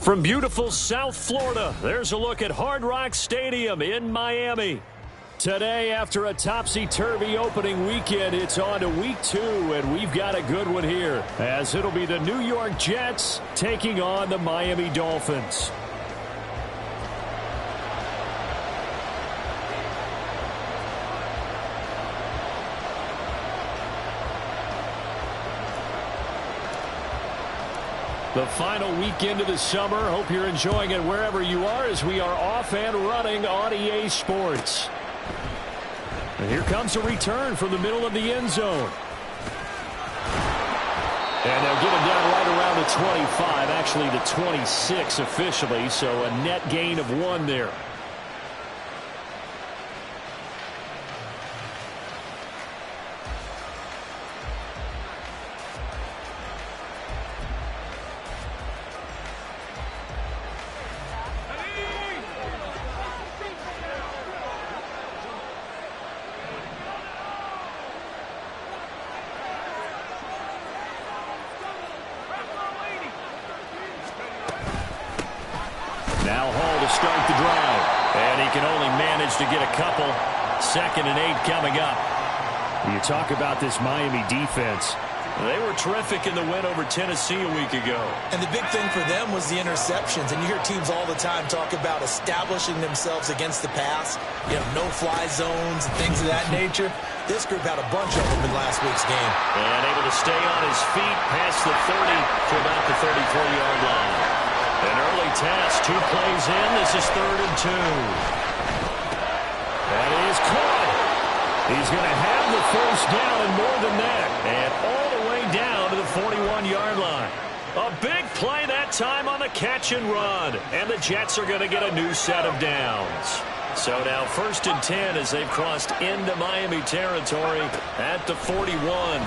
From beautiful South Florida, there's a look at Hard Rock Stadium in Miami. Today, after a topsy-turvy opening weekend, it's on to week 2, and we've got a good one here, as it'll be the New York Jets taking on the Miami Dolphins. The final weekend of the summer. Hope you're enjoying it wherever you are as we are off and running on EA Sports. And here comes a return from the middle of the end zone. And they'll get him down right around the 25, actually the 26 officially, so a net gain of 1 there. Now Hall to start the drive. And he can only manage to get a couple. 2nd and 8 coming up. You talk about this Miami defense. They were terrific in the win over Tennessee a week ago. And the big thing for them was the interceptions. And you hear teams all the time talk about establishing themselves against the pass. You know, no-fly zones and things of that nature. This group had a bunch of them in last week's game. And able to stay on his feet past the 30 to about the 34-yard line. An early test, 2 plays in. This is 3rd and 2. That is caught. He's going to have the first down and more than that. And all the way down to the 41-yard line. A big play that time on the catch and run. And the Jets are going to get a new set of downs. So now 1st and 10 as they've crossed into Miami territory at the 41.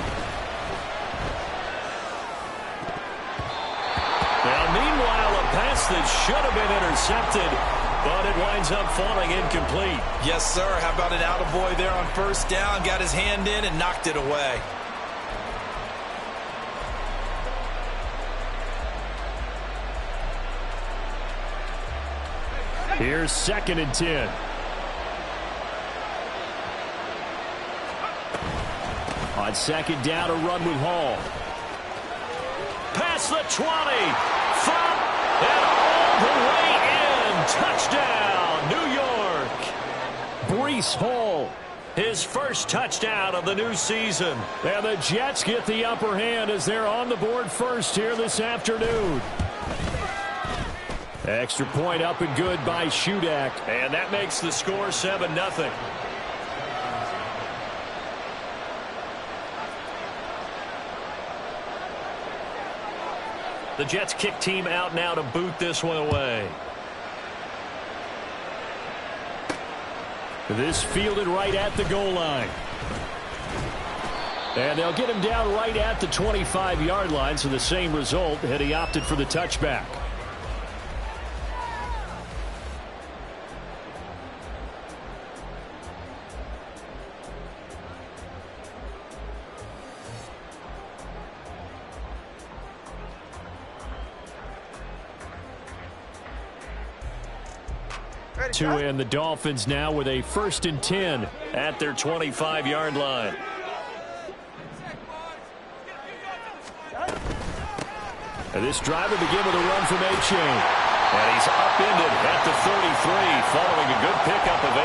Now, meanwhile, a pass that should have been intercepted, but it winds up falling incomplete. Yes, sir. How about an attaboy there on 1st down? Got his hand in and knocked it away. Here's 2nd and 10. On 2nd down, a run with Hall. Past the 20, front, and all the way in. Touchdown, New York. Breece Hall, his first touchdown of the new season. And the Jets get the upper hand as they're on the board first here this afternoon. Extra point up and good by Shudak. And that makes the score 7-0. The Jets kick team out now to boot this one away. This fielded right at the goal line. And they'll get him down right at the 25-yard line, so the same result had he opted for the touchback. And the Dolphins now with a 1st and 10 at their 25-yard line. And this drive will begin with a run from A-Chain. And he's upended at the 33 following a good pickup of 8.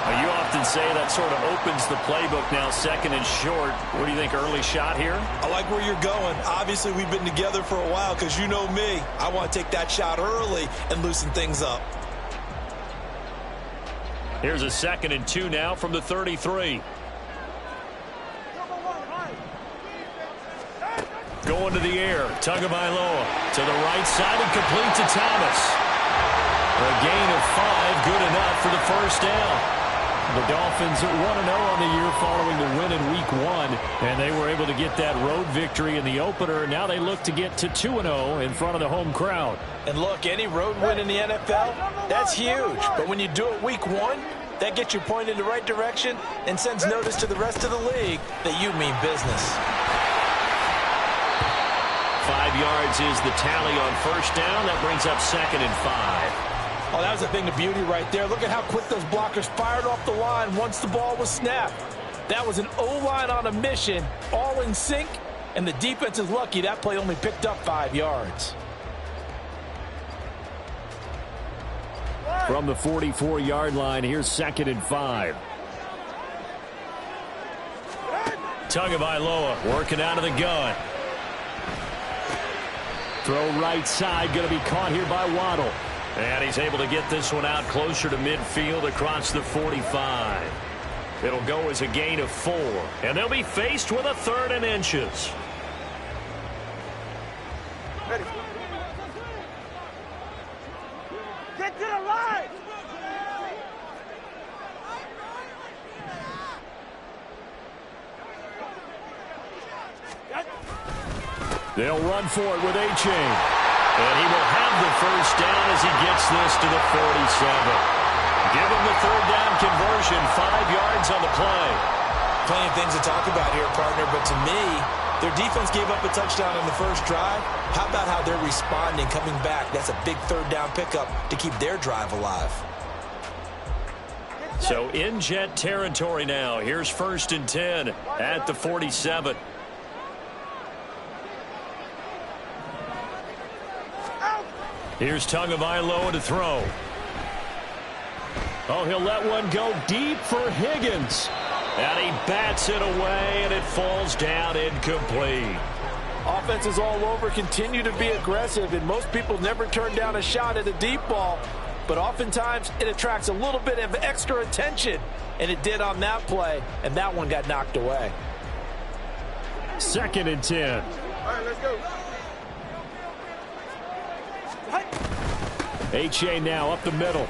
Now, you often say that sort of opens the playbook now, 2nd and short. What do you think, early shot here? I like where you're going. Obviously, we've been together for a while because you know me. I want to take that shot early and loosen things up. Here's a 2nd and 2 now from the 33. Going to the air. Tagovailoa to the right side and complete to Thomas. A gain of 5, good enough for the first down. The Dolphins 1-0 on the year following the win in Week 1, and they were able to get that road victory in the opener. Now they look to get to 2-0 in front of the home crowd. And look, any road win in the NFL, that's huge. But when you do it Week 1, that gets you pointed in the right direction and sends notice to the rest of the league that you mean business. 5 yards is the tally on first down. That brings up 2nd and 5. Oh, that was a thing of beauty right there. Look at how quick those blockers fired off the line once the ball was snapped. That was an O-line on a mission, all in sync, and the defense is lucky that play only picked up 5 yards. From the 44-yard line, here's 2nd and 5. Tagovailoa working out of the gun. Throw right side, going to be caught here by Waddle. And he's able to get this one out closer to midfield across the 45. It'll go as a gain of 4. And they'll be faced with a 3rd and inches. Ready. Get to the line! They'll run for it with A-Chain. And he will have the first down as he gets this to the 47. Give him the 3rd down conversion, 5 yards on the play. Plenty of things to talk about here, partner, but to me, their defense gave up a touchdown on the first drive. How about how they're responding, coming back? That's a big 3rd down pickup to keep their drive alive. So in Jet territory now. Here's 1st and 10 at the 47. Here's Tagovailoa to throw. Oh, he'll let one go deep for Higgins. And he bats it away, and it falls down incomplete. Offenses all over continue to be aggressive, and most people never turn down a shot at a deep ball. But oftentimes, it attracts a little bit of extra attention, and it did on that play, and that one got knocked away. 2nd and 10. All right, let's go. A-Chain now up the middle.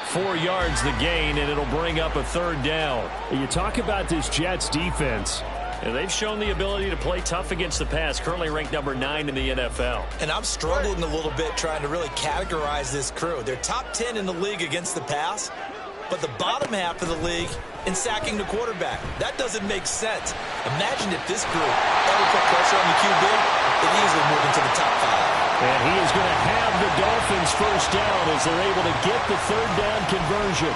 4 yards the gain, and it'll bring up a 3rd down. You talk about this Jets defense. And they've shown the ability to play tough against the pass, currently ranked number 9 in the NFL. And I'm struggling a little bit trying to really categorize this crew. They're top 10 in the league against the pass, but the bottom half of the league in sacking the quarterback. That doesn't make sense. Imagine if this group ever put pressure on the QB, it easily move into the top 5. And he is going to have the Dolphins first down as they're able to get the 3rd down conversion.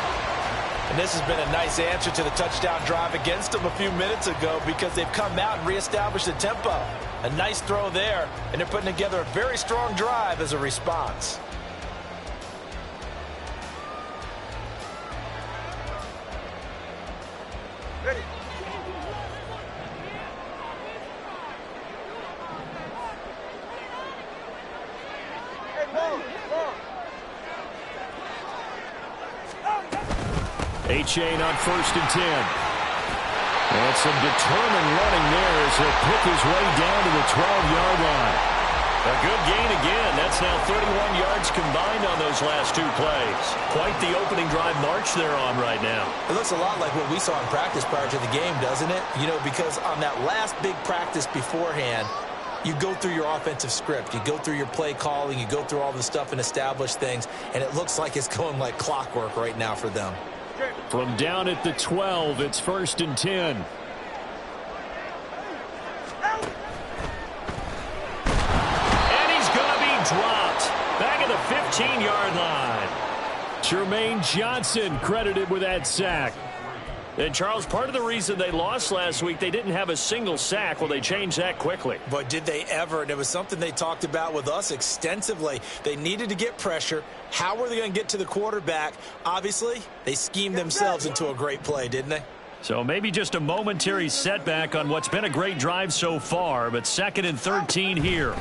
And this has been a nice answer to the touchdown drive against them a few minutes ago because they've come out and reestablished the tempo. A nice throw there, and they're putting together a very strong drive as a response. Ready. A-Chain on 1st and 10. And some determined running there as he'll pick his way down to the 12-yard line. A good gain again. That's now 31 yards combined on those last 2 plays. Quite the opening drive march they're on right now. It looks a lot like what we saw in practice prior to the game, doesn't it? You know, because on that last big practice beforehand, you go through your offensive script. You go through your play calling. You go through all the stuff and establish things. And it looks like it's going like clockwork right now for them. From down at the 12, it's 1st and 10. And he's going to be dropped back at the 15-yard line. Jermaine Johnson credited with that sack. And, Charles, part of the reason they lost last week, they didn't have a single sack. Well, they changed that quickly. But did they ever? And it was something they talked about with us extensively. They needed to get pressure. How were they going to get to the quarterback? Obviously, they schemed themselves into a great play, didn't they? So maybe just a momentary setback on what's been a great drive so far, but 2nd and 13 here.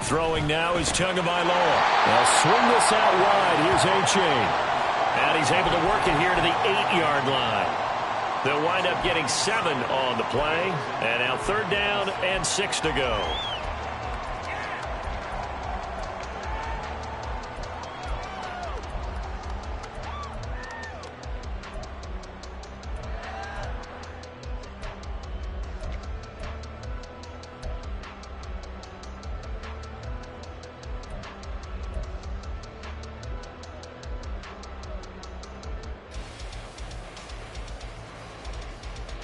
Throwing now is Tagovailoa. They'll swing this out wide. Here's A-Chain. And he's able to work it here to the 8-yard line. They'll wind up getting 7 on the play. And now 3rd down and 6 to go.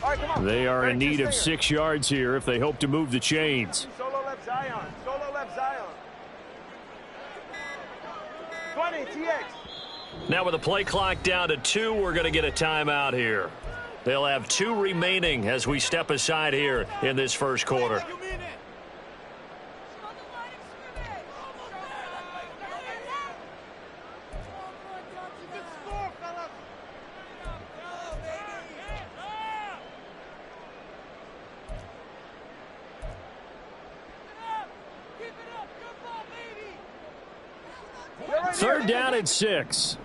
All right, come on. They are in Ready, need of stay here. 6 yards here if they hope to move the chains. Solo left Zion. Solo left Zion. 20, TX. Now with the play clock down to 2, we're going to get a timeout here. They'll have 2 remaining as we step aside here in this first quarter. Third down and 6.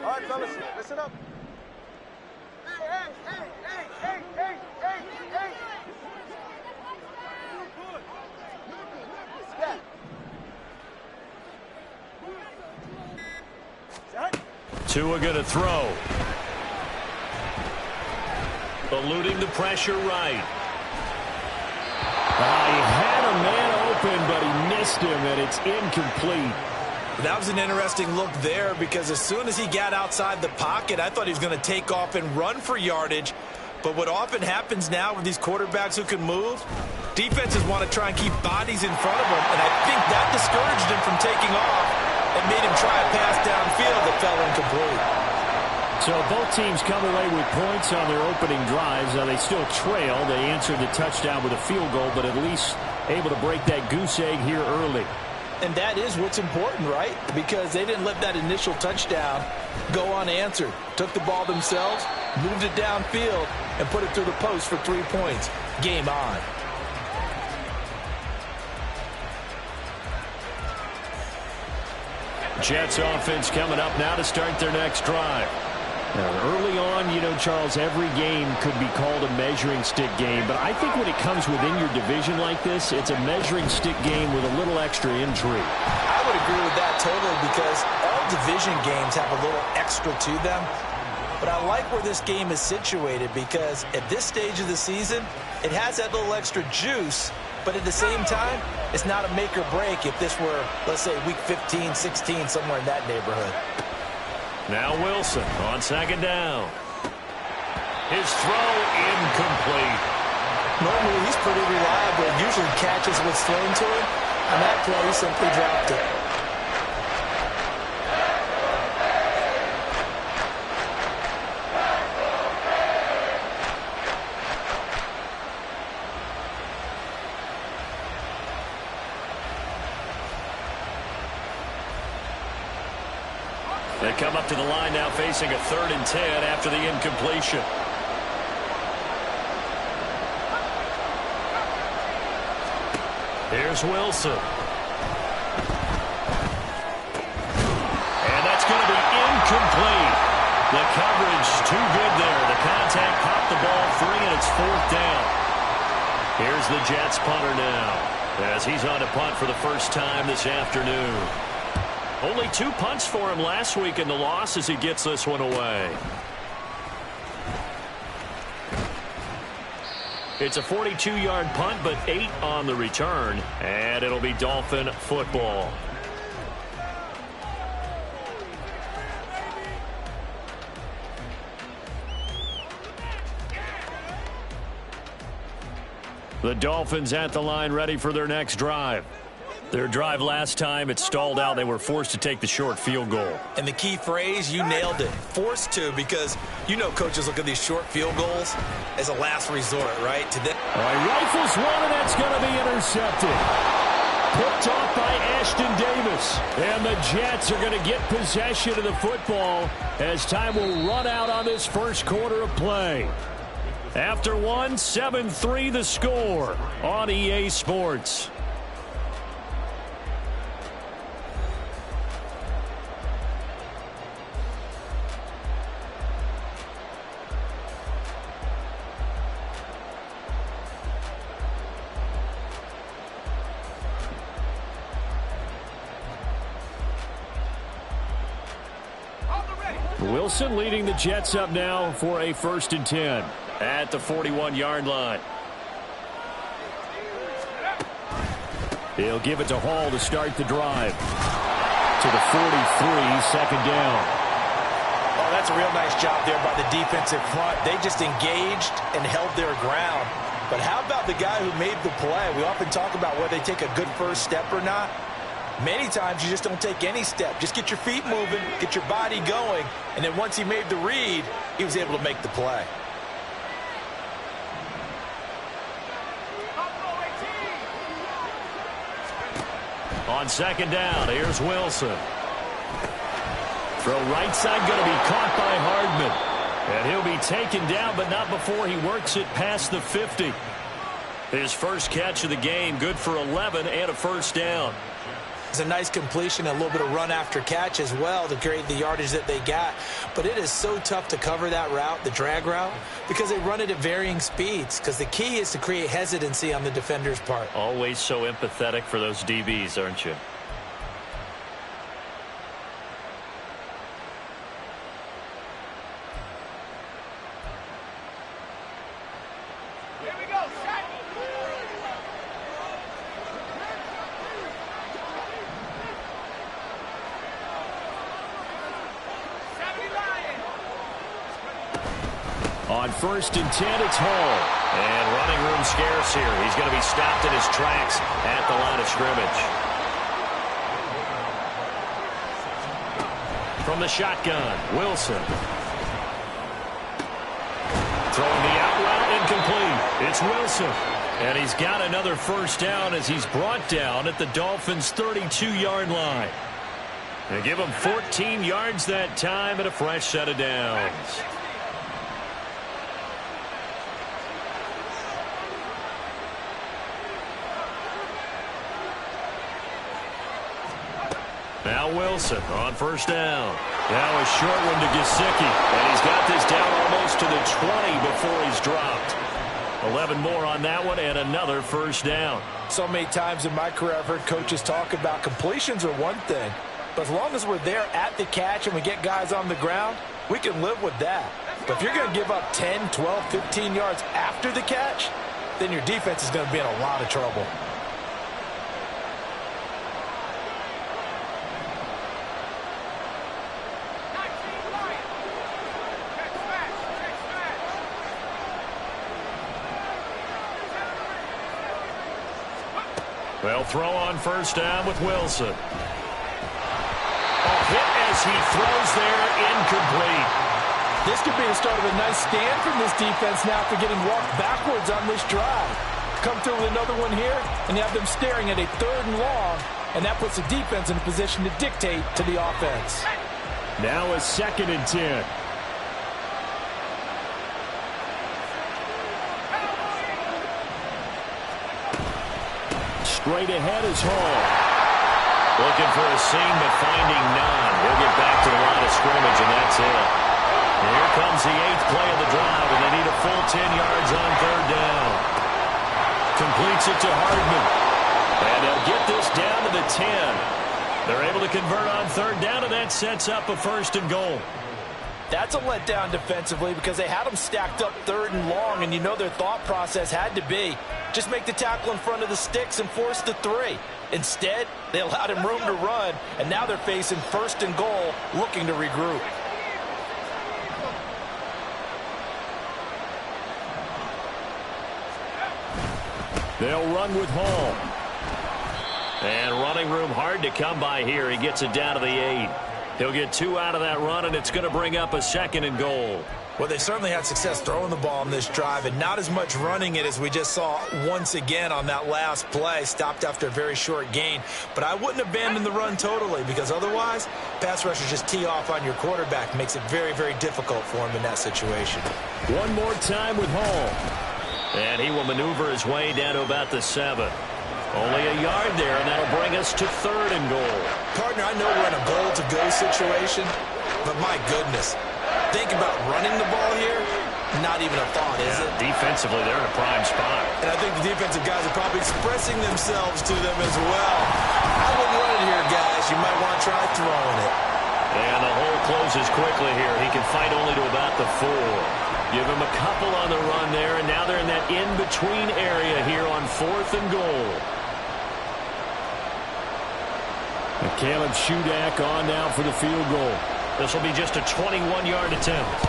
All right, fellas, listen up. Hey. Set. Tua going to throw. Eluding the pressure right. He had a man open, but he missed him, and it's incomplete. That was an interesting look there because as soon as he got outside the pocket, I thought he was going to take off and run for yardage. But what often happens now with these quarterbacks who can move, defenses want to try and keep bodies in front of them, and I think that discouraged him from taking off and made him try a pass downfield that fell incomplete. So both teams come away with points on their opening drives. They still trail. They answered the touchdown with a field goal, but at least able to break that goose egg here early. And that is what's important, right? Because they didn't let that initial touchdown go unanswered. Took the ball themselves, moved it downfield, and put it through the post for 3 points. Game on. Jets offense coming up now to start their next drive. Now, early on, you know, Charles, every game could be called a measuring stick game. But I think when it comes within your division like this, it's a measuring stick game with a little extra intrigue. I would agree with that totally because all division games have a little extra to them. But I like where this game is situated because at this stage of the season, it has that little extra juice. But at the same time, it's not a make or break if this were, let's say, week 15, 16, somewhere in that neighborhood. Now Wilson on second down. His throw incomplete. Normally he's pretty reliable. Usually catches what's thrown to him. On that play, he simply dropped it. They come up to the line now facing a 3rd and 10 after the incompletion. Here's Wilson. And that's going to be incomplete. The coverage too good there. The contact popped the ball free, and it's 4th down. Here's the Jets punter now as he's on to punt for the first time this afternoon. Only 2 punts for him last week in the loss as he gets this one away. It's a 42-yard punt, but 8 on the return, and it'll be Dolphin football. The Dolphins at the line ready for their next drive. Their drive last time, it stalled out. They were forced to take the short field goal. And the key phrase, you nailed it. Forced to, because you know coaches look at these short field goals as a last resort, right? All right, rifles one, and that's going to be intercepted. Picked off by Ashton Davis. And the Jets are going to get possession of the football as time will run out on this first quarter of play. After 1, 7-3 the score on EA Sports. Wilson leading the Jets up now for a 1st and 10 at the 41-yard line. He'll give it to Hall to start the drive. To the 43, 2nd down. Oh, that's a real nice job there by the defensive front. They just engaged and held their ground. But how about the guy who made the play? We often talk about whether they take a good first step or not. Many times you just don't take any step. Just get your feet moving, get your body going, and then once he made the read, he was able to make the play. On second down, here's Wilson. Throw right side going to be caught by Hardman. And he'll be taken down, but not before he works it past the 50. His first catch of the game, good for 11 and a first down. It's a nice completion, a little bit of run after catch as well to create the yardage that they got. But it is so tough to cover that route, the drag route, because they run it at varying speeds. Because the key is to create hesitancy on the defender's part. Always so empathetic for those DBs, aren't you? On 1st and 10, it's Hall. And running room scarce here. He's going to be stopped in his tracks at the line of scrimmage. From the shotgun, Wilson. Throwing the out route, incomplete. It's Wilson. And he's got another first down as he's brought down at the Dolphins' 32-yard line. They give him 14 yards that time and a fresh set of downs. Now Wilson on first down. Now a short one to Gesicki. And he's got this down almost to the 20 before he's dropped. 11 more on that one and another first down. So many times in my career I've heard coaches talk about completions are one thing. But as long as we're there at the catch and we get guys on the ground, we can live with that. But if you're going to give up 10, 12, 15 yards after the catch, then your defense is going to be in a lot of trouble. They'll throw on first down with Wilson. A hit as he throws there, incomplete. This could be the start of a nice stand from this defense now after getting walked backwards on this drive. Come through with another one here, and you have them staring at a 3rd and long, and that puts the defense in a position to dictate to the offense. Now a 2nd and 10. Straight ahead is Hall. Looking for a seam, but finding none. He'll get back to the line of scrimmage, and that's it. And here comes the 8th play of the drive, and they need a full 10 yards on 3rd down. Completes it to Hardman. And they'll get this down to the 10. They're able to convert on 3rd down, and that sets up a 1st and goal. That's a letdown defensively because they had them stacked up 3rd and long, and you know their thought process had to be just make the tackle in front of the sticks and force the 3. Instead, they allowed him room to run, and now they're facing 1st and goal, looking to regroup. They'll run with Hall. And running room hard to come by here. He gets it down to the 8. He'll get 2 out of that run, and it's going to bring up a 2nd and goal. Well, they certainly had success throwing the ball on this drive and not as much running it as we just saw once again on that last play. Stopped after a very short gain. But I wouldn't abandon the run totally because otherwise, pass rushers just tee off on your quarterback. Makes it very, very difficult for him in that situation. One more time with Hall. And he will maneuver his way down to about the 7. Only a yard there, and that'll bring us to 3rd and goal. Partner, I know we're in a goal-to-go situation, but my goodness. Think about running the ball here. Not even a thought, is it? Defensively, they're in a prime spot. And I think the defensive guys are probably expressing themselves to them as well. I wouldn't run it here, guys. You might want to try throwing it. And the hole closes quickly here. He can fight only to about the 4. Give him a couple on the run there, and now they're in that in-between area here on 4th and goal. And Caleb Shudak on now for the field goal. This will be just a 21-yard attempt.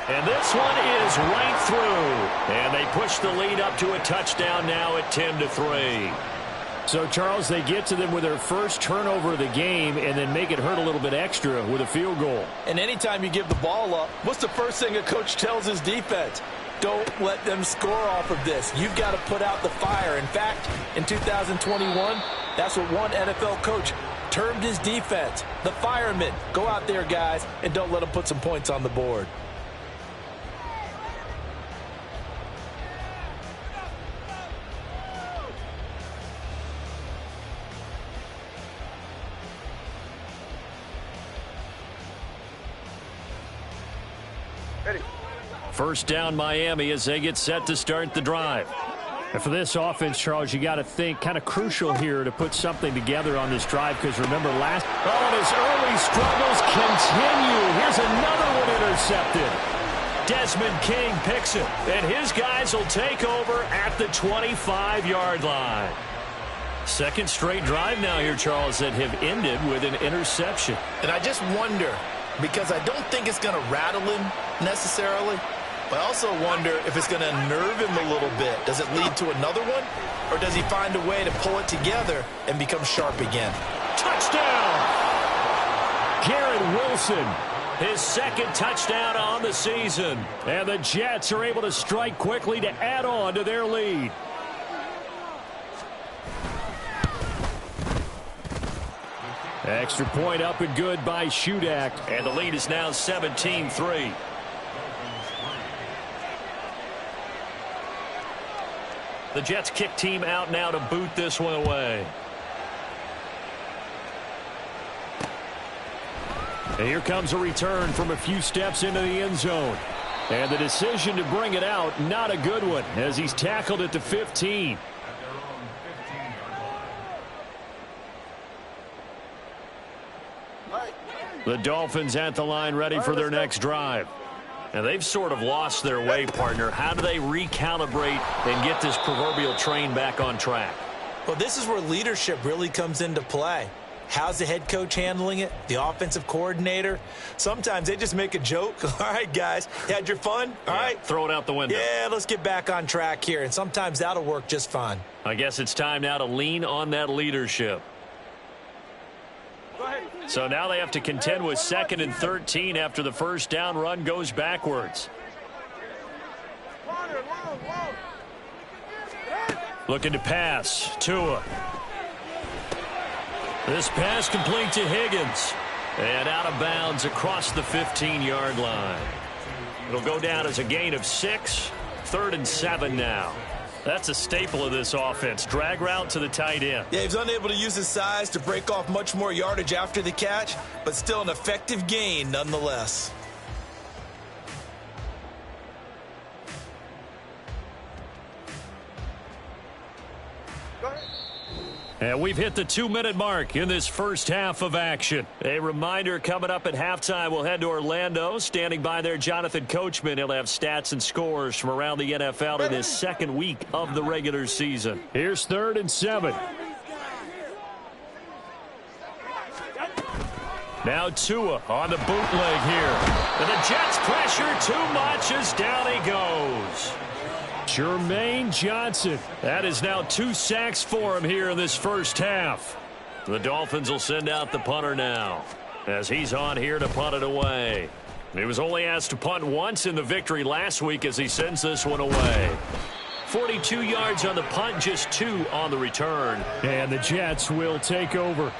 And this one is right through. And they push the lead up to a touchdown now at 10-3. So, Charles, they get to them with their first turnover of the game and then make it hurt a little bit extra with a field goal. And anytime you give the ball up, what's the first thing a coach tells his defense? Don't let them score off of this. You've got to put out the fire. In fact, in 2021, that's what one NFL coach termed his defense, the firemen. Go out there, guys, and don't let them put some points on the board. First down, Miami, as they get set to start the drive. And for this offense, Charles, you got to think kind of crucial here to put something together on this drive, because remember last... Oh, and his early struggles continue. Here's another one intercepted. Desmond King picks it, and his guys will take over at the 25-yard line. Second straight drive now here, Charles, that have ended with an interception. And I just wonder, because I don't think it's going to rattle him necessarily, but I also wonder if it's going to unnerve him a little bit. Does it lead to another one? Or does he find a way to pull it together and become sharp again? Touchdown! Garrett Wilson, his second touchdown on the season. And the Jets are able to strike quickly to add on to their lead. Extra point up and good by Shudak. And the lead is now 17-3. The Jets kick team out now to boot this one away. And here comes a return from a few steps into the end zone. And the decision to bring it out, not a good one, as he's tackled at the 15. The Dolphins at the line ready for their next drive. And they've sort of lost their way, partner. How do they recalibrate and get this proverbial train back on track? Well, this is where leadership really comes into play. How's the head coach handling it? The offensive coordinator? Sometimes they just make a joke. All right, guys, you had your fun? All right. Throw it out the window. Yeah, let's get back on track here. And sometimes that'll work just fine. I guess it's time now to lean on that leadership. So now they have to contend with 2nd and 13 after the first down run goes backwards. Looking to pass. Tua. This pass complete to Higgins. And out of bounds across the 15-yard line. It'll go down as a gain of 6. 3rd and 7 now. That's a staple of this offense. Drag route to the tight end. Yeah, he was unable to use his size to break off much more yardage after the catch, but still an effective gain nonetheless. And we've hit the 2-minute mark in this first half of action. A reminder, coming up at halftime, we'll head to Orlando. Standing by there, Jonathan Coachman. He'll have stats and scores from around the NFL in his second week of the regular season. Here's 3rd and 7. Now Tua on the bootleg here. And the Jets pressure too much as down he goes. Jermaine Johnson. That is now 2 sacks for him here in this first half. The Dolphins will send out the punter now, as he's on here to punt it away. He was only asked to punt once in the victory last week as he sends this one away. 42 yards on the punt, just 2 on the return. And the Jets will take over.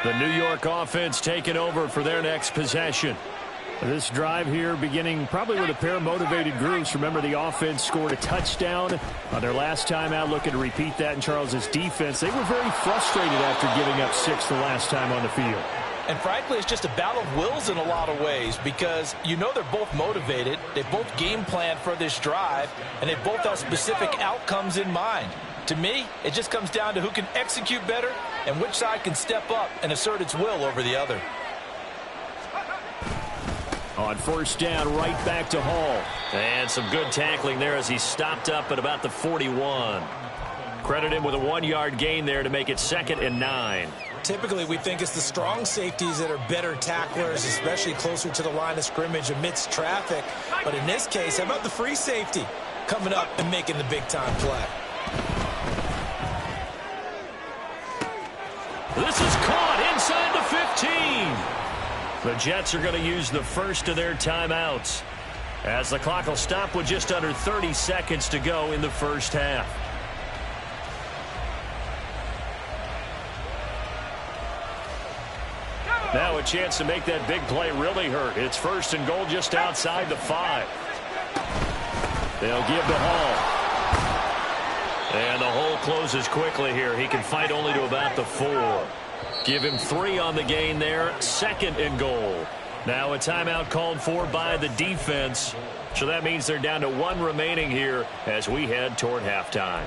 The New York offense taking over for their next possession. This drive here beginning probably with a pair of motivated groups. Remember, the offense scored a touchdown on their last time out. Looking to repeat that in Charles's defense. They were very frustrated after giving up 6 the last time on the field. And frankly, it's just a battle of wills in a lot of ways, because you know they're both motivated. They both game planned for this drive, and they both have specific outcomes in mind. To me, it just comes down to who can execute better and which side can step up and assert its will over the other. On first down, right back to Hall. And some good tackling there as he stopped up at about the 41. Credit him with a 1-yard gain there to make it 2nd and 9. Typically, we think it's the strong safeties that are better tacklers, especially closer to the line of scrimmage amidst traffic. But in this case, how about the free safety coming up and making the big-time play? This is caught inside the 15. The Jets are going to use the first of their timeouts, as the clock will stop with just under 30 seconds to go in the first half. Now a chance to make that big play really hurt. It's 1st and goal just outside the 5. They'll give to Hall. And the hole closes quickly here. He can fight only to about the 4. Give him 3 on the gain there. 2nd and goal. Now a timeout called for by the defense. So that means they're down to 1 remaining here as we head toward halftime.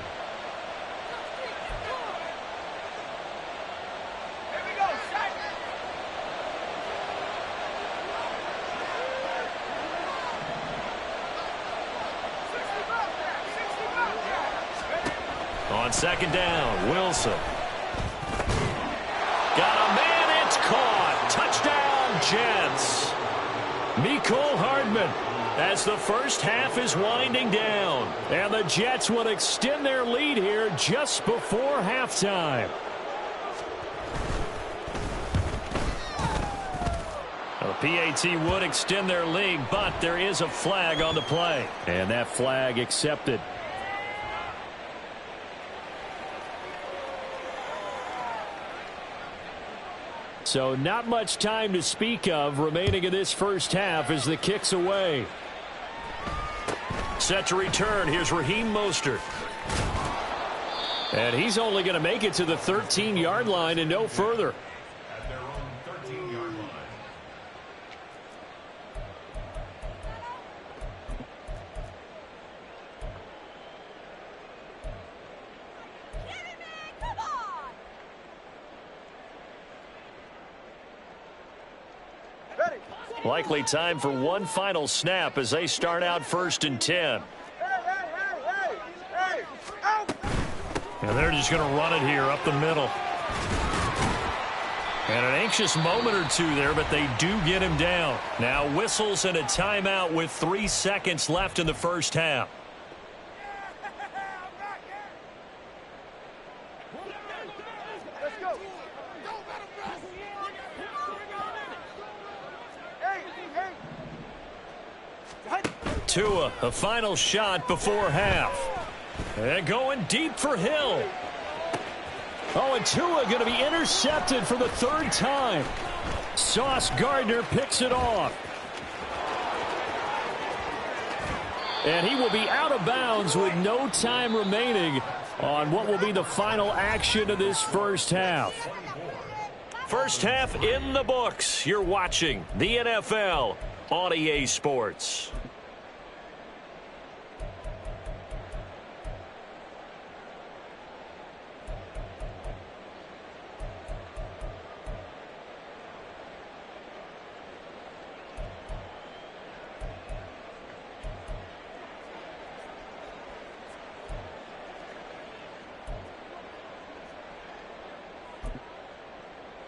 On 2nd down, Wilson. Got a man, it's caught. Touchdown, Jets. Mecole Hardman as the first half is winding down. And the Jets will extend their lead here just before halftime. The PAT would extend their lead, but there is a flag on the play. And that flag accepted. So not much time to speak of remaining in this first half as the kick's away. Set to return. Here's Raheem Mostert. And he's only going to make it to the 13-yard line and no further. At their own 13-yard line. Likely time for one final snap as they start out 1st and 10. And they're just going to run it here up the middle. And an anxious moment or two there, but they do get him down. Now whistles and a timeout with 3 seconds left in the first half. Let's go. Tua, a final shot before half. And going deep for Hill. Oh, and Tua going to be intercepted for the 3rd time. Sauce Gardner picks it off. And he will be out of bounds with no time remaining on what will be the final action of this first half. First half in the books. You're watching the NFL on EA Sports.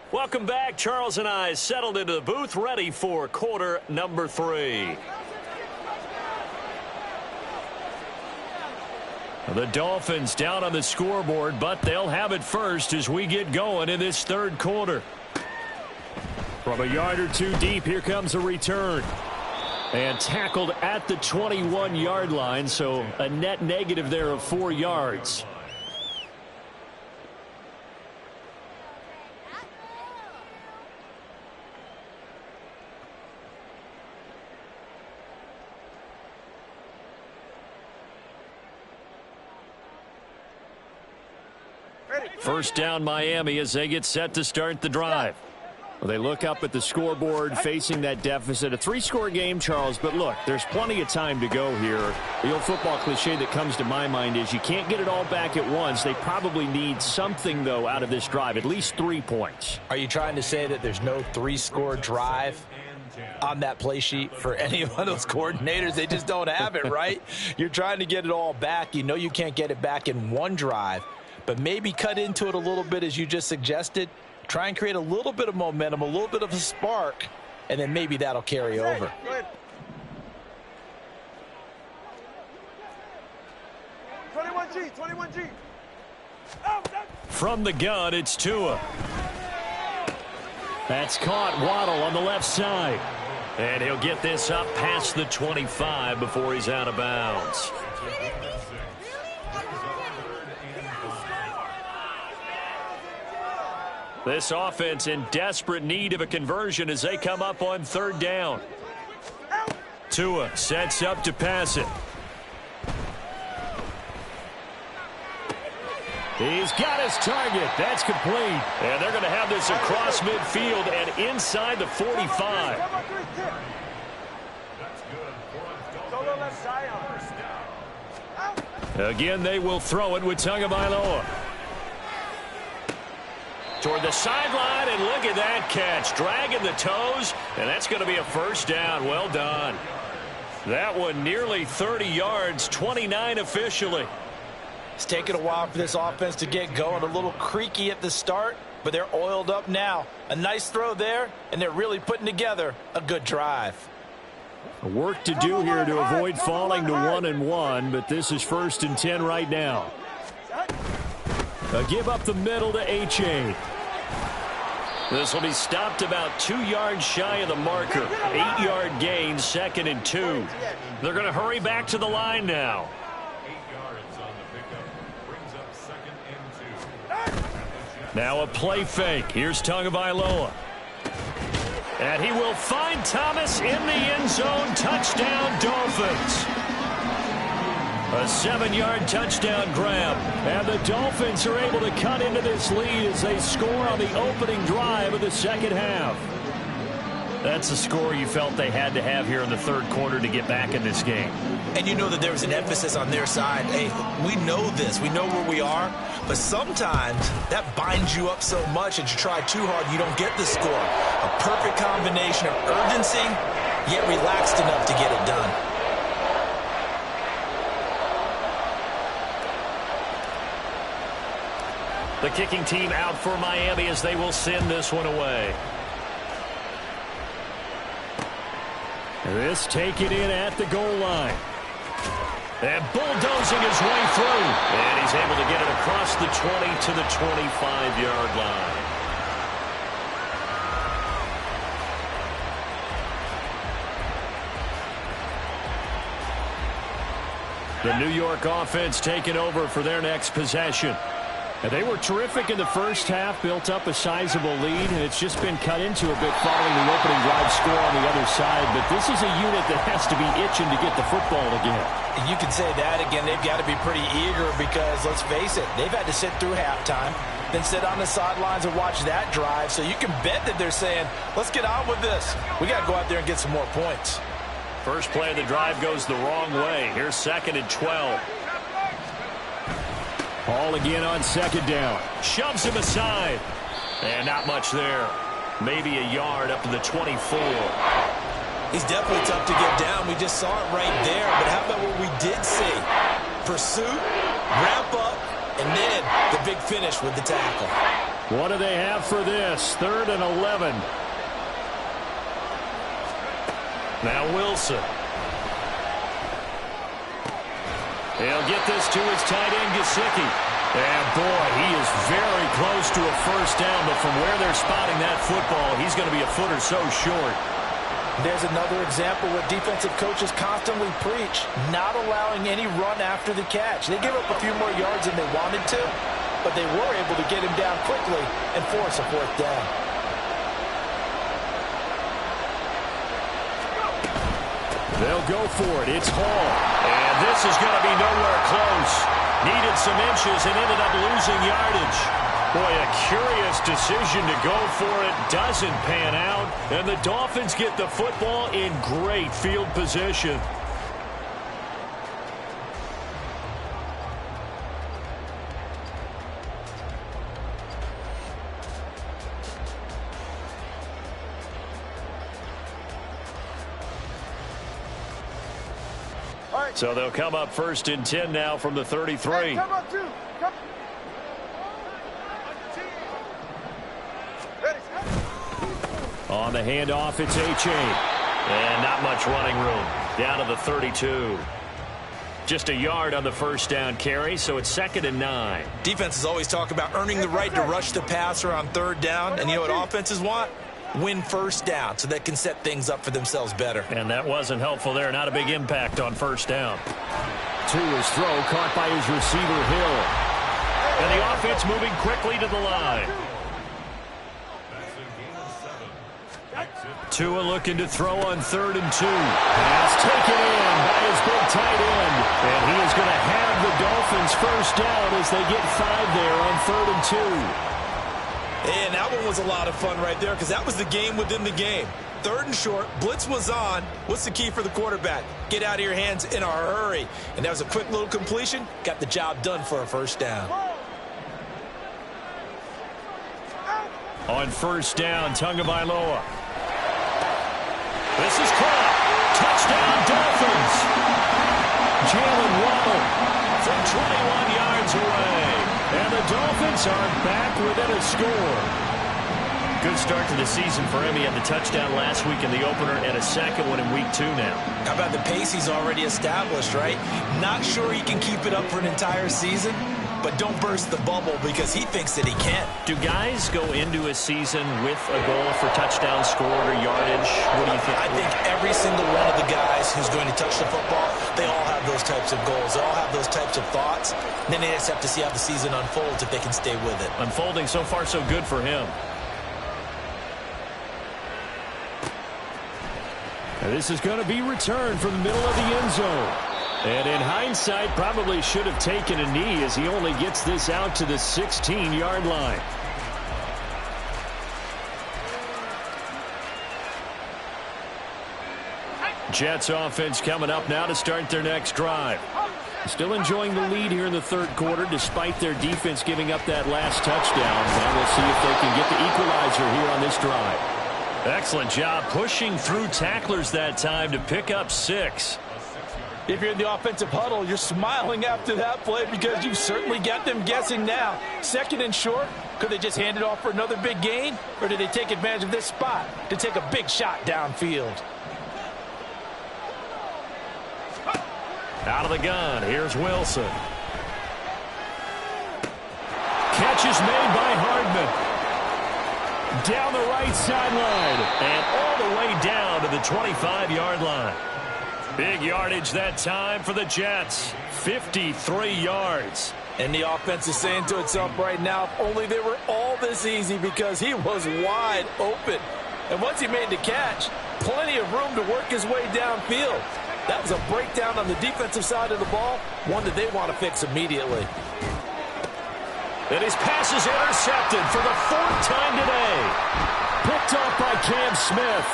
Welcome back. Charles and I settled into the booth, ready for quarter number 3. The Dolphins down on the scoreboard, but they'll have it first as we get going in this 3rd quarter. From a yard or two deep, here comes a return. And tackled at the 21-yard line, so a net negative there of 4 yards. First down Miami as they get set to start the drive. Well, they look up at the scoreboard facing that deficit. A 3-score game, Charles, but look, there's plenty of time to go here. The old football cliche that comes to my mind is you can't get it all back at once. They probably need something, though, out of this drive, at least 3 points. Are you trying to say that there's no 3-score drive? on that play sheet for any one of those coordinators. They just don't have it, right? You're trying to get it all back. You know you can't get it back in one drive, but maybe cut into it a little bit as you just suggested. Try and create a little bit of momentum, a little bit of a spark, and then maybe that'll carry over. 21G, 21G. From the gun, it's Tua. That's caught. Waddle on the left side. And he'll get this up past the 25 before he's out of bounds. This offense in desperate need of a conversion as they come up on third down. Tua sets up to pass it. He's got his target. That's complete. And they're going to have this across midfield and inside the 45. Again, they will throw it with Tagovailoa. Toward the sideline, and look at that catch. Dragging the toes, and that's going to be a first down. Well done. That one nearly 30 yards, 29 officially. It's taken a while for this offense to get going. A little creaky at the start, but they're oiled up now. A nice throw there, and they're really putting together a good drive. Work to do here to avoid falling to 1-1, but this is 1st and 10 right now. A give up the middle to H.A. This will be stopped about 2 yards shy of the marker. 8-yard gain, 2nd and 2. They're going to hurry back to the line now. 8 yards on the pickup. Brings up 2nd and 2. Now a play fake. Here's Tagovailoa. And he will find Thomas in the end zone. Touchdown, Dolphins. A 7-yard touchdown grab. And the Dolphins are able to cut into this lead as they score on the opening drive of the second half. That's a score you felt they had to have here in the third quarter to get back in this game. And you know that there was an emphasis on their side. Hey, we know this. We know where we are. But sometimes that binds you up so much that you try too hard, you don't get the score. A perfect combination of urgency, yet relaxed enough to get it done. The kicking team out for Miami as they will send this one away. This taken in at the goal line. And bulldozing his way through. And he's able to get it across the 20 to the 25-yard line. The New York offense taking over for their next possession. And they were terrific in the first half, built up a sizable lead, and it's just been cut into a bit following the opening drive score on the other side. But this is a unit that has to be itching to get the football again. And you can say that again. They've got to be pretty eager because, let's face it, they've had to sit through halftime, then sit on the sidelines and watch that drive. So you can bet that they're saying, let's get on with this. We got to go out there and get some more points. First play of the drive goes the wrong way. Here's 2nd and 12. Ball again on 2nd down. Shoves him aside. And not much there. Maybe a yard up to the 24. He's definitely tough to get down. We just saw it right there. But how about what we did see? Pursuit, wrap up, and then the big finish with the tackle. What do they have for this? 3rd and 11. Now Wilson. He'll get this to his tight end, Gesicki. And, boy, he is very close to a first down, but from where they're spotting that football, he's going to be a foot or so short. There's another example what defensive coaches constantly preach, not allowing any run after the catch. They give up a few more yards than they wanted to, but they were able to get him down quickly and force a 4th down. They'll go for it. It's Hall. And this is going to be nowhere close. Needed some inches and ended up losing yardage. Boy, a curious decision to go for it. Doesn't pan out. And the Dolphins get the football in great field position. So they'll come up 1st and 10 now from the 33. Come up, two. Come. On the handoff, it's H.A. And not much running room. Down to the 32. Just a yard on the first down carry, so it's 2nd and 9. Defenses always talk about earning the right to rush the passer on 3rd down. And you know what offenses want? Win 1st down so they can set things up for themselves better. And that wasn't helpful there. Not a big impact on 1st down. To his throw, caught by his receiver, Hill. And the offense moving quickly to the line. Tua looking to throw on 3rd and 2. Pass taken in by his big tight end. And he is going to have the Dolphins 1st down as they get 5 there on 3rd and 2. And that one was a lot of fun right there because that was the game within the game. 3rd and short, blitz was on. What's the key for the quarterback? Get out of your hands in a hurry. And that was a quick little completion. Got the job done for a 1st down. On 1st down, Tagovailoa. This is caught. Touchdown, Dolphins. Jalen Waddle from 21 yards away. And the Dolphins are back within a score. Good start to the season for him. He had the touchdown last week in the opener and a 2nd one in week 2 now. How about the pace he's already established, right? Not sure he can keep it up for an entire season, but don't burst the bubble because he thinks that he can. Do guys go into a season with a goal for touchdown scored or yardage? What do you think? I think every single one of the guys who's going to touch the football, they all have those types of goals. They all have those types of thoughts. And then they just have to see how the season unfolds if they can stay with it. Unfolding so far so good for him. And this is going to be returned from the middle of the end zone. And in hindsight, probably should have taken a knee as he only gets this out to the 16-yard line. Jets offense coming up now to start their next drive. Still enjoying the lead here in the 3rd quarter despite their defense giving up that last touchdown. Now we'll see if they can get the equalizer here on this drive. Excellent job pushing through tacklers that time to pick up 6. If you're in the offensive huddle, you're smiling after that play because you've certainly got them guessing now. 2nd and short, could they just hand it off for another big gain? Or did they take advantage of this spot to take a big shot downfield? Out of the gun, here's Wilson. Catch is made by Hardman. Down the right sideline and all the way down to the 25-yard line. Big yardage that time for the Jets. 53 yards. And the offense is saying to itself right now, if only they were all this easy because he was wide open. And once he made the catch, plenty of room to work his way downfield. That was a breakdown on the defensive side of the ball, one that they want to fix immediately. And his pass is intercepted for the 4th time today. Picked off by Cam Smith.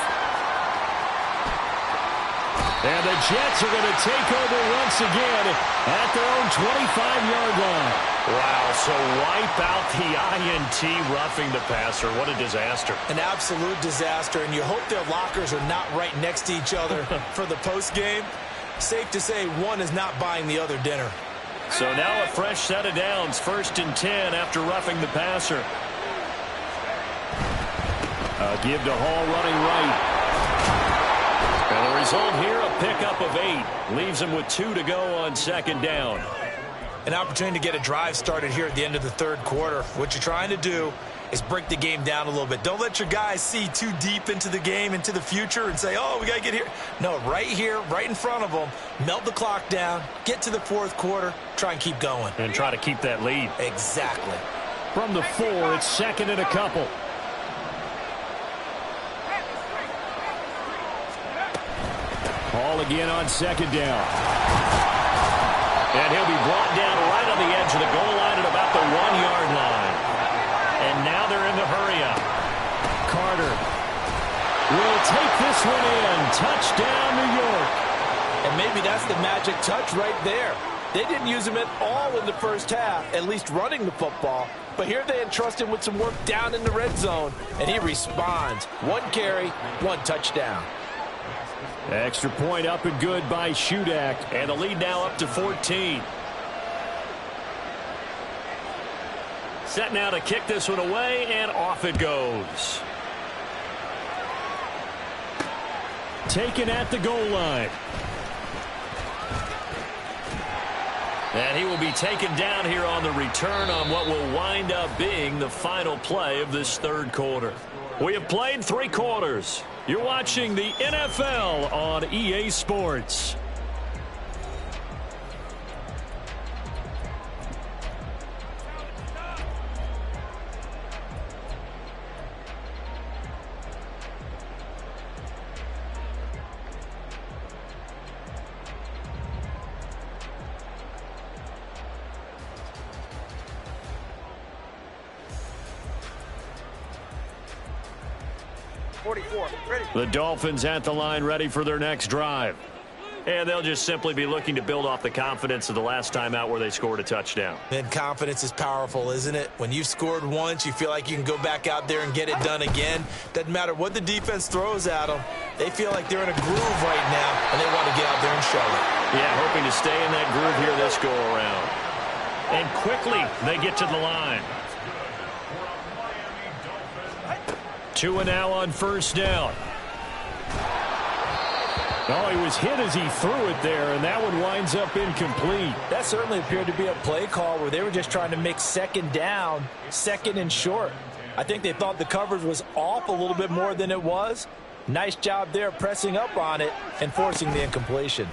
And the Jets are going to take over once again at their own 25-yard line. Wow, so wipe out the INT roughing the passer. What a disaster. An absolute disaster, and you hope their lockers are not right next to each other for the postgame. Safe to say one is not buying the other dinner. So now a fresh set of downs, 1st and 10 after roughing the passer. Give to Hall running right. And the result here, a pickup of 8. Leaves him with 2 to go on 2nd down. An opportunity to get a drive started here at the end of the 3rd quarter. What you're trying to do is break the game down a little bit. Don't let your guys see too deep into the game, into the future, and say, oh, we got to get here. No, right here, right in front of them, melt the clock down, get to the 4th quarter, try and keep going. And try to keep that lead. Exactly. From the 4, it's 2nd and a couple. Hall again on 2nd down. And he'll be brought down right on the edge of the goal line at about the 1-yard line. And now they're in the hurry-up. Carter will take this one in. Touchdown, New York. And maybe that's the magic touch right there. They didn't use him at all in the first half, at least running the football. But here they entrust him with some work down in the red zone, and he responds. 1 carry, 1 touchdown. Extra point up and good by Shudak. And the lead now up to 14. Set now to kick this one away, and off it goes. Taken at the goal line. And he will be taken down here on the return on what will wind up being the final play of this third quarter. We have played 3 quarters. You're watching the NFL on EA Sports. The Dolphins at the line ready for their next drive. And they'll just simply be looking to build off the confidence of the last time out where they scored a touchdown. And confidence is powerful, isn't it? When you've scored once, you feel like you can go back out there and get it done again. Doesn't matter what the defense throws at them. They feel like they're in a groove right now, and they want to get out there and show it. Yeah, hoping to stay in that groove here this go-around. And quickly, they get to the line. 2 and now on first down. Oh, he was hit as he threw it there, and that one winds up incomplete. That certainly appeared to be a play call where they were just trying to make second down, second and short. I think they thought the coverage was off a little bit more than it was. Nice job there pressing up on it and forcing the incompletion.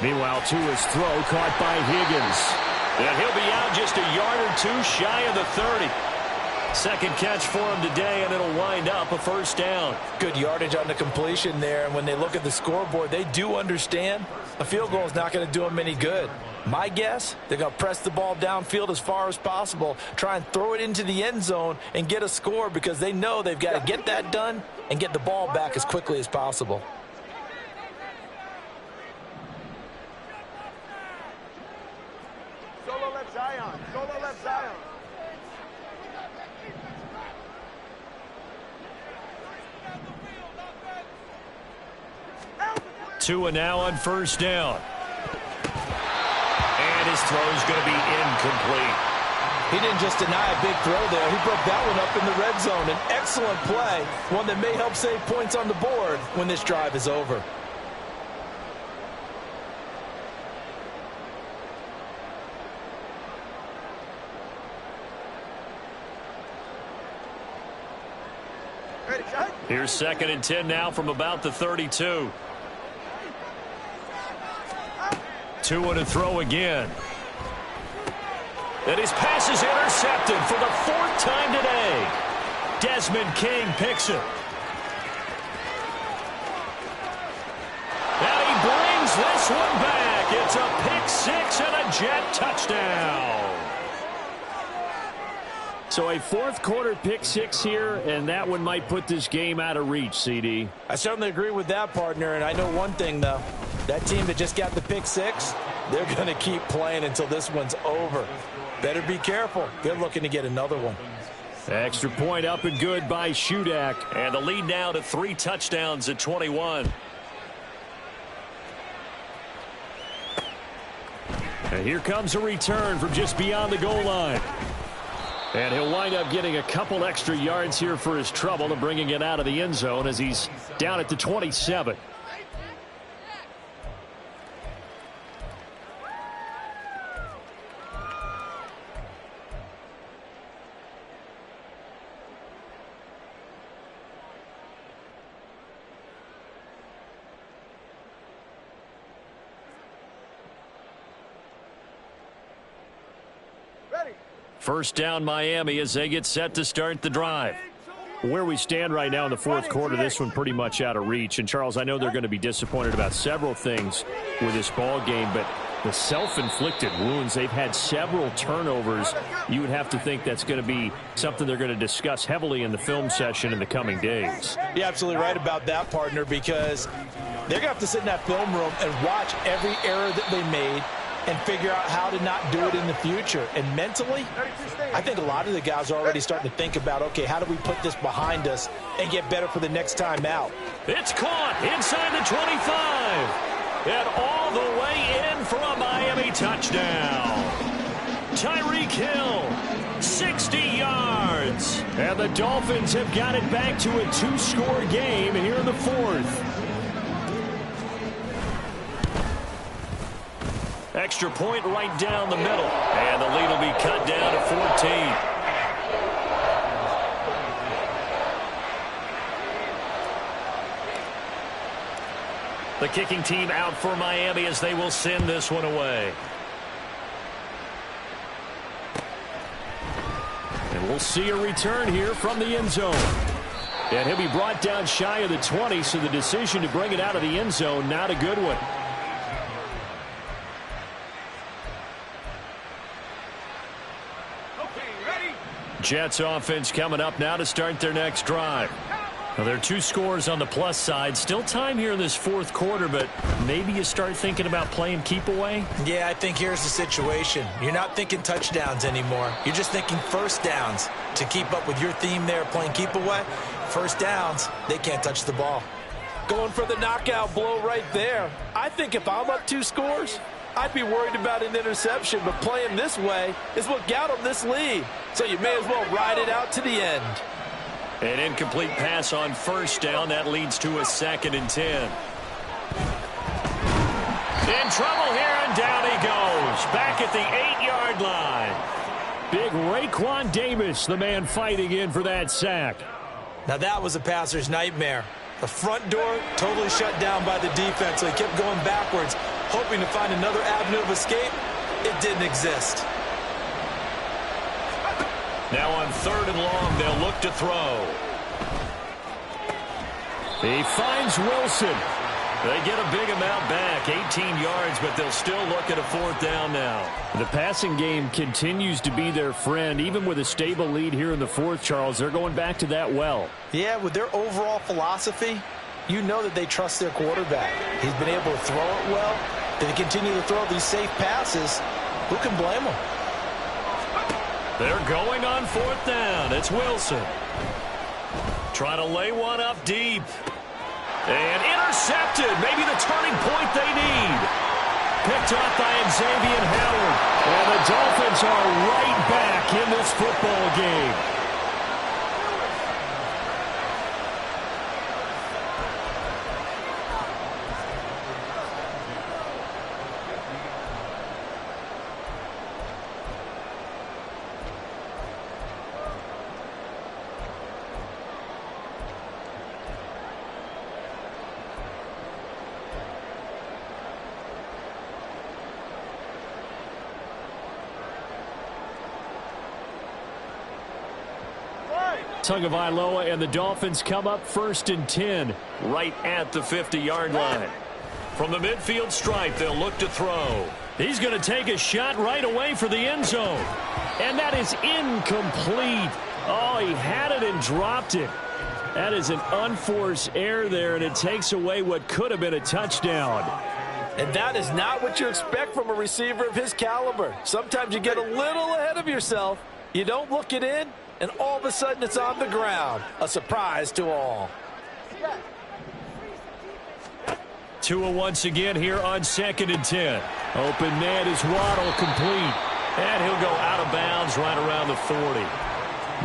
Meanwhile, Tua's throw caught by Higgins. And he'll be out just a yard or 2 shy of the 30. Second catch for him today, and it'll wind up a first down. Good yardage on the completion there, and when they look at the scoreboard, they do understand a field goal is not going to do them any good. My guess, they're going to press the ball downfield as far as possible, try and throw it into the end zone and get a score because they know they've got to get that done and get the ball back as quickly as possible. Solo left Zion. Solo left Zion. Tua now on first down. And his throw's going to be incomplete. He didn't just deny a big throw there. He broke that one up in the red zone. An excellent play, one that may help save points on the board when this drive is over. Here's 2nd and 10 now from about the 32. Tua to throw again. And his pass is intercepted for the 4th time today. Desmond King picks it. And he brings this one back. It's a pick 6 and a Jet touchdown. So a 4th quarter pick 6 here, and that one might put this game out of reach, CD. I certainly agree with that, partner, and I know one thing, though. That team that just got the pick 6, they're going to keep playing until this one's over. Better be careful. They're looking to get another one. Extra point up and good by Shudak. And the lead now to 3 touchdowns at 21. And here comes a return from just beyond the goal line. And he'll wind up getting a couple extra yards here for his trouble and bringing it out of the end zone as he's down at the 27. First down Miami as they get set to start the drive. Where we stand right now in the 4th quarter, this one pretty much out of reach. And, Charles, I know they're going to be disappointed about several things with this ball game, but the self-inflicted wounds, they've had several turnovers. You would have to think that's going to be something they're going to discuss heavily in the film session in the coming days. You're absolutely right about that, partner, because they're going to have to sit in that film room and watch every error that they made and figure out how to not do it in the future. And mentally, I think a lot of the guys are already starting to think about, okay, how do we put this behind us and get better for the next time out? It's caught inside the 25. And all the way in for a Miami touchdown. Tyreek Hill, 60 yards. And the Dolphins have got it back to a 2-score game here in the fourth. Extra point right down the middle. And the lead will be cut down to 14. The kicking team out for Miami as they will send this one away. And we'll see a return here from the end zone. And he'll be brought down shy of the 20, so the decision to bring it out of the end zone, not a good one. Jets offense coming up now to start their next drive. Now, there are 2 scores on the plus side. Still time here in this fourth quarter, but maybe you start thinking about playing keep away? Yeah, I think here's the situation. You're not thinking touchdowns anymore. You're just thinking first downs. To keep up with your theme there, playing keep away, first downs, they can't touch the ball. Going for the knockout blow right there. I think if I'm up 2 scores, I'd be worried about an interception, but playing this way is what got them this lead. So you may as well ride it out to the end. An incomplete pass on first down. That leads to a 2nd and 10. In trouble here, and down he goes. Back at the 8-yard line. Big Raekwon Davis, the man fighting in for that sack. Now that was a passer's nightmare. The front door totally shut down by the defense, so he kept going backwards, hoping to find another avenue of escape. It didn't exist. Now on 3rd and long, they'll look to throw. He finds Wilson. They get a big amount back, 18 yards, but they'll still look at a 4th down now. The passing game continues to be their friend. Even with a stable lead here in the fourth, Charles, they're going back to that well. Yeah, with their overall philosophy, you know that they trust their quarterback. He's been able to throw it well. They continue to throw these safe passes. Who can blame them? They're going on 4th down. It's Wilson. Trying to lay one up deep. And intercepted. Maybe the turning point they need. Picked off by Xavier Howard. And the Dolphins are right back in this football game. Tagovailoa and the Dolphins come up 1st and 10 right at the 50-yard line. From the midfield stripe, they'll look to throw. He's going to take a shot right away for the end zone. And that is incomplete. Oh, he had it and dropped it. That is an unforced error there, and it takes away what could have been a touchdown. And that is not what you expect from a receiver of his caliber. Sometimes you get a little ahead of yourself. You don't look it in, and all of a sudden it's on the ground. A surprise to all. Tua once again here on 2nd and 10. Open man is Waddle, complete. And he'll go out of bounds right around the 40.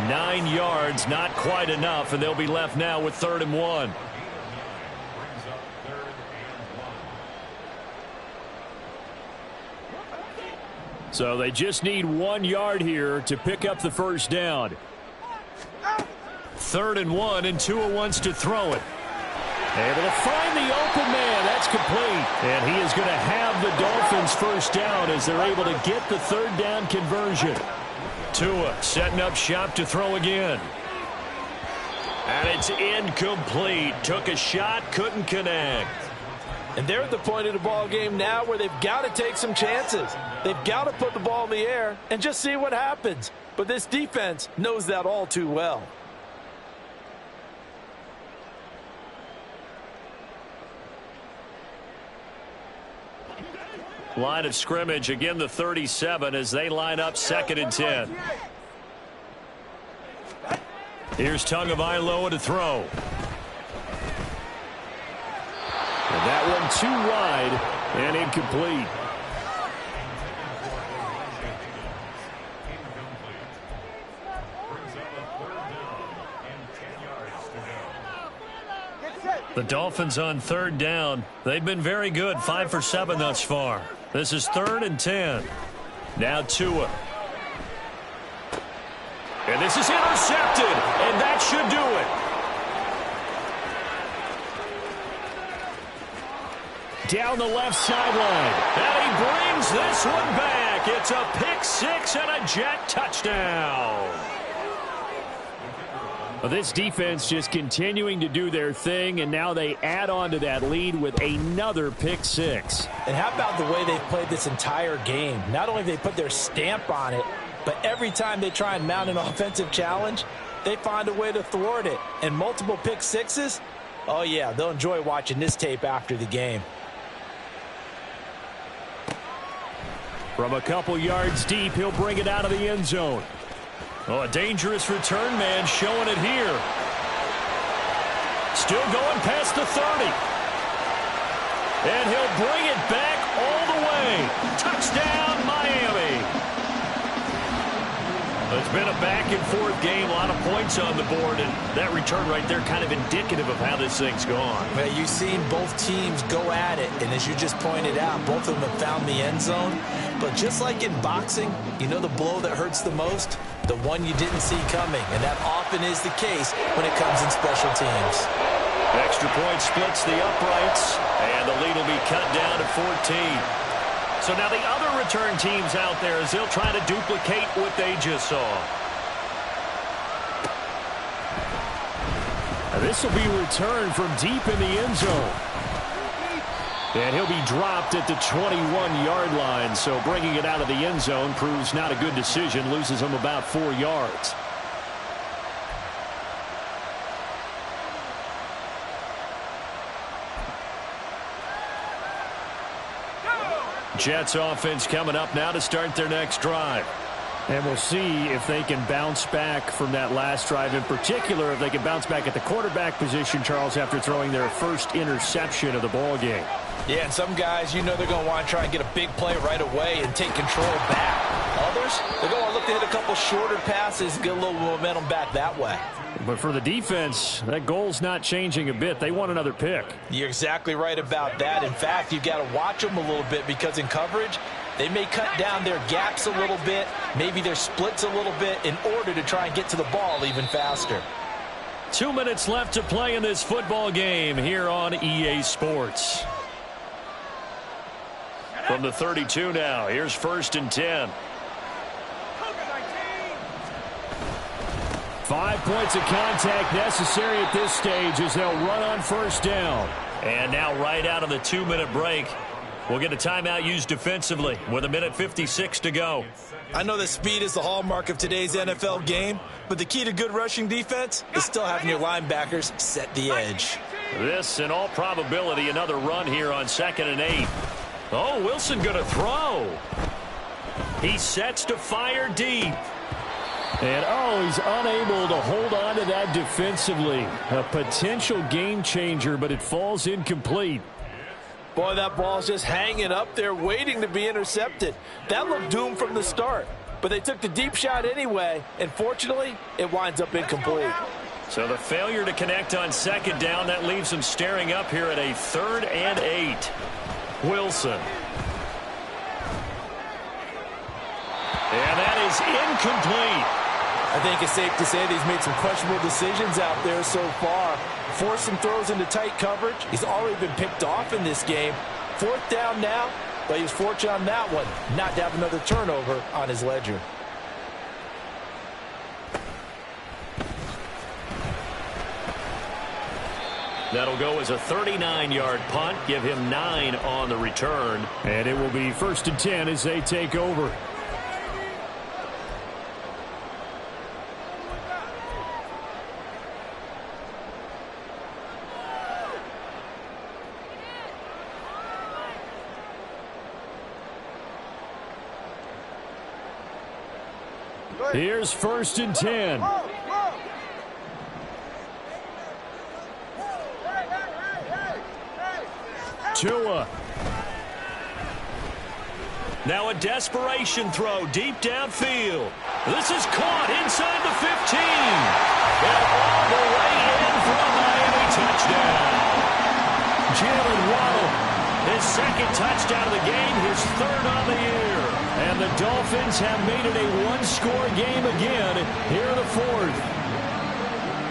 9 yards, not quite enough, and they'll be left now with 3rd and 1. So they just need 1 yard here to pick up the first down. 3rd and 1, and Tua wants to throw it. Able to find the open man. That's complete. And he is going to have the Dolphins first down as they're able to get the 3rd down conversion. Tua setting up shop to throw again. And it's incomplete. Took a shot, couldn't connect. And they're at the point of the ball game now where they've got to take some chances. They've got to put the ball in the air and just see what happens. But this defense knows that all too well. line of scrimmage. Again, the 37 as they line up 2nd and 10. Here's Tagovailoa to throw. And that one too wide and incomplete. The Dolphins on 3rd down. They've been very good, 5 for 7 thus far. This is 3rd and 10. Now Tua. And this is intercepted, and that should do it. Down the left sideline. And he brings this one back. It's a pick 6 and a Jet touchdown. Well, this defense just continuing to do their thing, and now they add on to that lead with another pick 6. And how about the way they've played this entire game? Not only have they put their stamp on it, but every time they try and mount an offensive challenge, they find a way to thwart it. And multiple pick 6s, oh yeah, they'll enjoy watching this tape after the game. From a couple yards deep, he'll bring it out of the end zone. Oh, a dangerous return man showing it here. Still going past the 30. And he'll bring it back all the way. Touchdown, Miami. It's been a back-and-forth game, a lot of points on the board, and that return right there kind of indicative of how this thing's gone. Well, you've seen both teams go at it, and as you just pointed out, both of them have found the end zone. But just like in boxing, you know the blow that hurts the most? The one you didn't see coming, and that often is the case when it comes in special teams. Extra point splits the uprights, and the lead will be cut down to 14. So now the other return teams out there as they'll try to duplicate what they just saw. This will be returned from deep in the end zone. And he'll be dropped at the 21-yard line. So bringing it out of the end zone proves not a good decision. Loses him about 4 yards. Jets offense coming up now to start their next drive. And we'll see if they can bounce back from that last drive. In particular, if they can bounce back at the quarterback position, Charles, after throwing their first interception of the ball game. Yeah, and some guys, you know they're going to want to try and get a big play right away and take control back. Others, they're going to look to hit a couple shorter passes, get a little momentum back that way. But for the defense, that goal's not changing a bit. They want another pick. You're exactly right about that. In fact, you've got to watch them a little bit because in coverage, they may cut down their gaps a little bit, maybe their splits a little bit in order to try and get to the ball even faster. 2 minutes left to play in this football game here on EA Sports. From the 32 now, here's 1st and 10. 5 points of contact necessary at this stage as they'll run on 1st down. And now right out of the 2-minute break, we'll get a timeout used defensively with 1:56 to go. I know that speed is the hallmark of today's NFL game, but the key to good rushing defense is still having your linebackers set the edge. This, in all probability, another run here on 2nd and 8. Oh, Wilson going to throw. He sets to fire deep. And, oh, he's unable to hold on to that defensively. A potential game changer, but it falls incomplete. Boy, that ball's just hanging up there waiting to be intercepted. That looked doomed from the start, but they took the deep shot anyway, and fortunately, it winds up incomplete. So the failure to connect on 2nd down, that leaves them staring up here at a 3rd and 8. Wilson. And that is incomplete. I think it's safe to say that he's made some questionable decisions out there so far. Forcing throws into tight coverage. He's already been picked off in this game. 4th down now, but he was fortunate on that one not to have another turnover on his ledger. That'll go as a 39-yard punt. Give him 9 on the return. And it will be 1st and 10 as they take over. Here's 1st and 10. Tua. Now a desperation throw deep downfield. This is caught inside the 15. And all the way in for a Miami touchdown. Jalen Waddle, his 2nd touchdown of the game, his 3rd on the year. And the Dolphins have made it a one-score game again here in the 4th.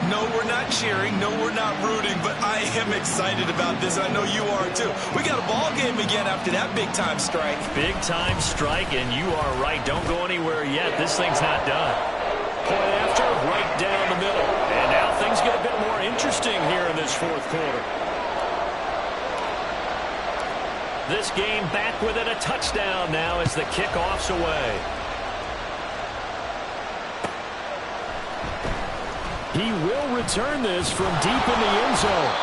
No, we're not cheering. No, we're not rooting, but I am excited about this. I know you are, too. We got a ball game again after that big-time strike. Big-time strike, and you are right. Don't go anywhere yet. This thing's not done. Point after, right down the middle. And now things get a bit more interesting here in this 4th quarter. This game back within a touchdown now as the kickoff's away. He will return this from deep in the end zone.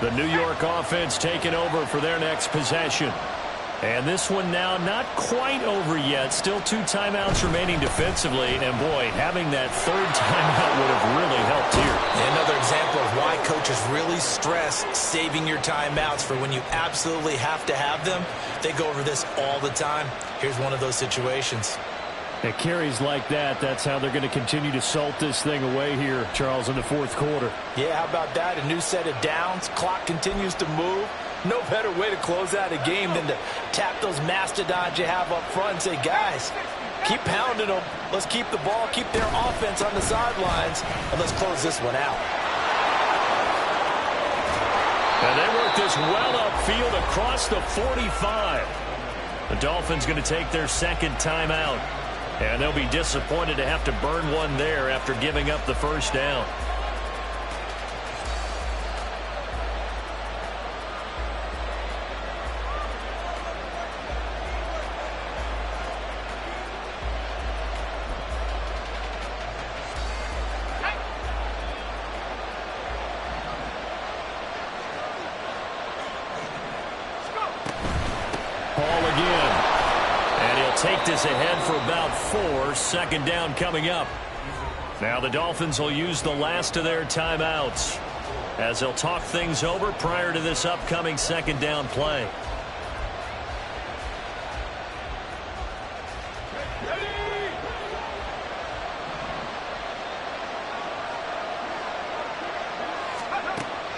The New York offense taking over for their next possession. And this one now not quite over yet. Still 2 timeouts remaining defensively. And, boy, having that 3rd timeout would have really helped here. Another example of why coaches really stress saving your timeouts for when you absolutely have to have them. They go over this all the time. Here's one of those situations. At carries like that, that's how they're going to continue to salt this thing away here, Charles, in the 4th quarter. Yeah, how about that? A new set of downs. Clock continues to move. No better way to close out a game than to tap those mastodons you have up front and say, guys, keep pounding them. Let's keep the ball, keep their offense on the sidelines, and let's close this one out. And they work this well upfield across the 45. The Dolphins going to take their 2nd timeout. And they'll be disappointed to have to burn one there after giving up the 1st down. Take this ahead for about 4. 2nd down coming up. Now the Dolphins will use the last of their timeouts as they'll talk things over prior to this upcoming 2nd down play.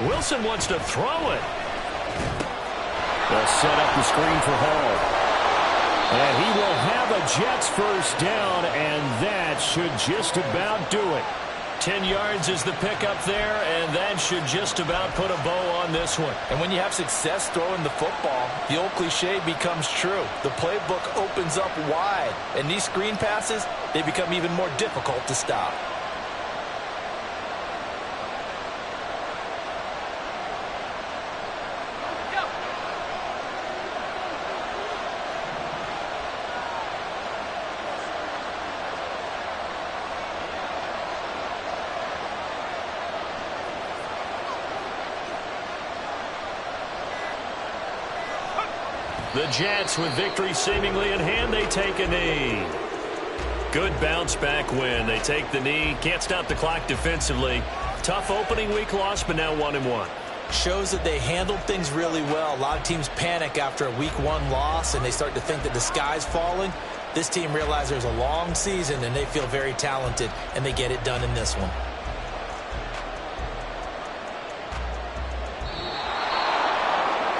Wilson wants to throw it. They'll set up the screen for Hall. And he will have a Jets 1st down, and that should just about do it. 10 yards is the pickup there, and that should just about put a bow on this one. And when you have success throwing the football, the old cliche becomes true. The playbook opens up wide, and these screen passes, they become even more difficult to stop. The Jets, with victory seemingly in hand, they take a knee. Good bounce-back win. They take the knee. Can't stop the clock defensively. Tough opening week loss, but now 1-1. Shows that they handled things really well. A lot of teams panic after a week 1 loss, and they start to think that the sky's falling. This team realizes there's a long season, and they feel very talented, and they get it done in this one.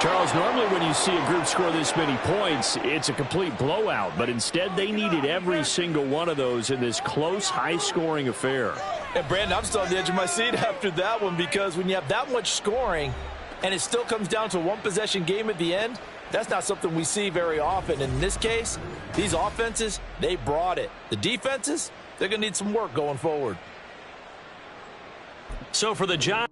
Charles, normally when you see a group score this many points, it's a complete blowout. But instead, they needed every single one of those in this close, high-scoring affair. And, Brandon, I'm still on the edge of my seat after that one, because when you have that much scoring and it still comes down to a one-possession game at the end, that's not something we see very often. In this case, these offenses, they brought it. The defenses, they're going to need some work going forward. So for the Giants,